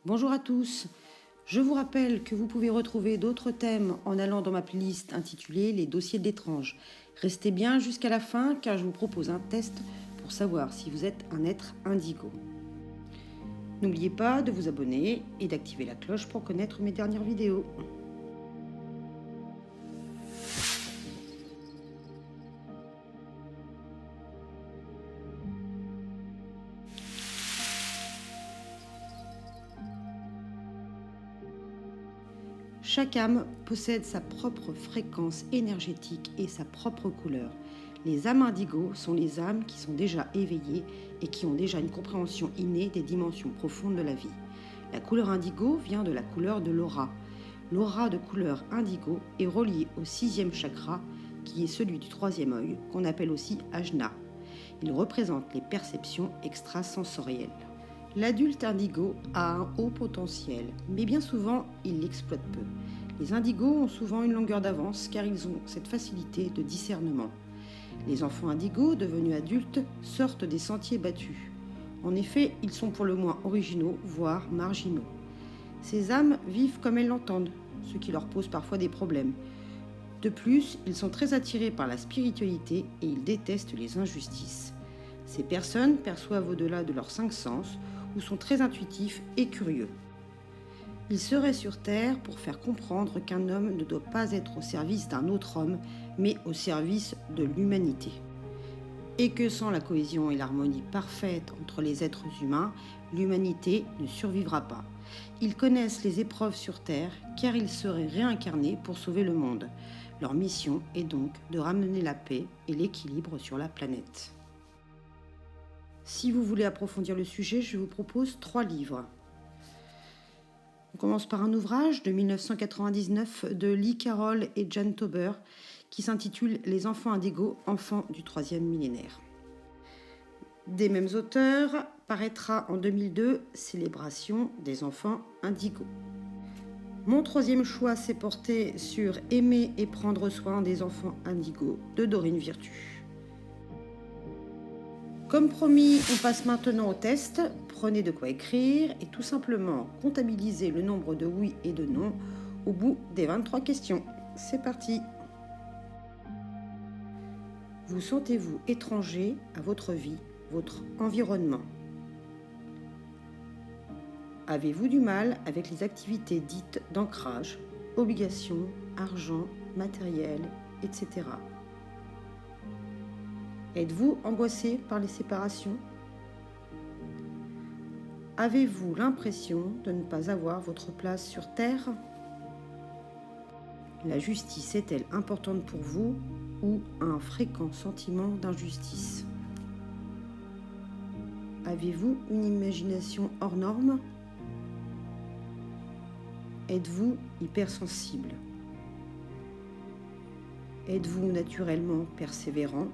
Bonjour à tous. Je vous rappelle que vous pouvez retrouver d'autres thèmes en allant dans ma playlist intitulée Les dossiers d'étranges. Restez bien jusqu'à la fin car je vous propose un test pour savoir si vous êtes un être indigo. N'oubliez pas de vous abonner et d'activer la cloche pour connaître mes dernières vidéos. Chaque âme possède sa propre fréquence énergétique et sa propre couleur. Les âmes indigos sont les âmes qui sont déjà éveillées et qui ont déjà une compréhension innée des dimensions profondes de la vie. La couleur indigo vient de la couleur de l'aura. L'aura de couleur indigo est reliée au 6e chakra, qui est celui du 3e œil, qu'on appelle aussi ajna. Il représente les perceptions extrasensorielles. L'adulte indigo a un haut potentiel, mais bien souvent, il l'exploite peu. Les indigos ont souvent une longueur d'avance car ils ont cette facilité de discernement. Les enfants indigos devenus adultes sortent des sentiers battus. En effet, ils sont pour le moins originaux, voire marginaux. Ces âmes vivent comme elles l'entendent, ce qui leur pose parfois des problèmes. De plus, ils sont très attirés par la spiritualité et ils détestent les injustices. Ces personnes perçoivent au-delà de leurs 5 sens ou sont très intuitifs et curieux. Ils seraient sur Terre pour faire comprendre qu'un homme ne doit pas être au service d'un autre homme, mais au service de l'humanité. Et que sans la cohésion et l'harmonie parfaite entre les êtres humains, l'humanité ne survivra pas. Ils connaissent les épreuves sur Terre car ils seraient réincarnés pour sauver le monde. Leur mission est donc de ramener la paix et l'équilibre sur la planète. Si vous voulez approfondir le sujet, je vous propose 3 livres. On commence par un ouvrage de 1999 de Lee Carroll et Jan Tauber qui s'intitule « Les enfants indigos, enfants du 3e millénaire ». Des mêmes auteurs paraîtra en 2002 « Célébration des enfants indigos ». Mon 3e choix s'est porté sur « Aimer et prendre soin des enfants indigos » de Dorine Virtue. Comme promis, on passe maintenant au test. Prenez de quoi écrire et tout simplement comptabilisez le nombre de oui et de non au bout des 23 questions. C'est parti. Vous sentez-vous étranger à votre vie, votre environnement? Avez-vous du mal avec les activités dites d'ancrage, obligations, argent, matériel, etc. Êtes-vous angoissé par les séparations? Avez-vous l'impression de ne pas avoir votre place sur Terre? La justice est-elle importante pour vous ou un fréquent sentiment d'injustice? Avez-vous une imagination hors norme? Êtes-vous hypersensible? Êtes-vous naturellement persévérant?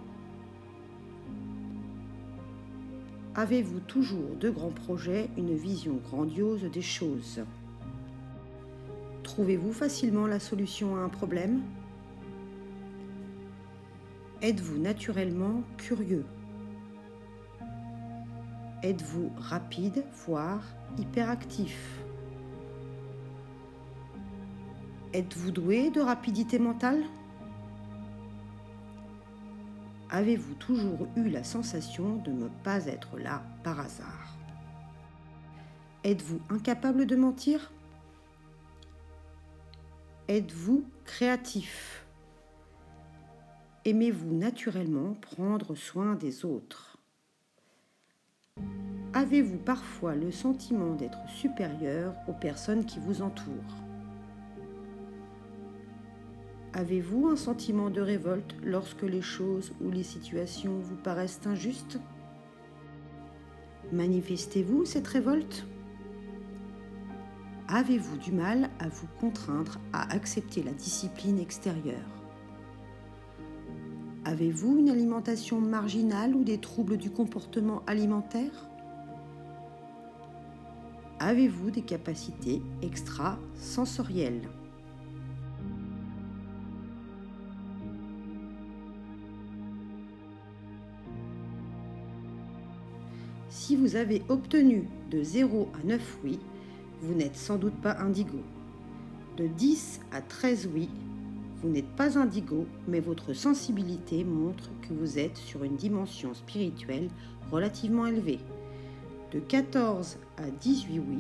Avez-vous toujours de grands projets, une vision grandiose des choses? Trouvez-vous facilement la solution à un problème? Êtes-vous naturellement curieux? Êtes-vous rapide, voire hyperactif? Êtes-vous doué de rapidité mentale? Avez-vous toujours eu la sensation de ne pas être là par hasard? Êtes-vous incapable de mentir? Êtes-vous créatif? Aimez-vous naturellement prendre soin des autres? Avez-vous parfois le sentiment d'être supérieur aux personnes qui vous entourent? Avez-vous un sentiment de révolte lorsque les choses ou les situations vous paraissent injustes? Manifestez-vous cette révolte? Avez-vous du mal à vous contraindre à accepter la discipline extérieure? Avez-vous une alimentation marginale ou des troubles du comportement alimentaire? Avez-vous des capacités extrasensorielles? Si vous avez obtenu de 0 à 9 oui, vous n'êtes sans doute pas indigo. De 10 à 13 oui, vous n'êtes pas indigo, mais votre sensibilité montre que vous êtes sur une dimension spirituelle relativement élevée. De 14 à 18 oui,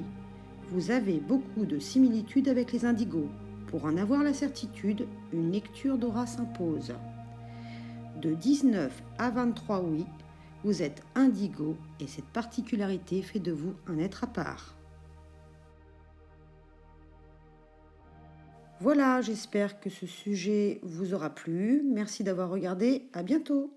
vous avez beaucoup de similitudes avec les indigos. Pour en avoir la certitude, une lecture d'aura s'impose. De 19 à 23 oui, vous êtes indigo et cette particularité fait de vous un être à part. Voilà, j'espère que ce sujet vous aura plu. Merci d'avoir regardé. À bientôt.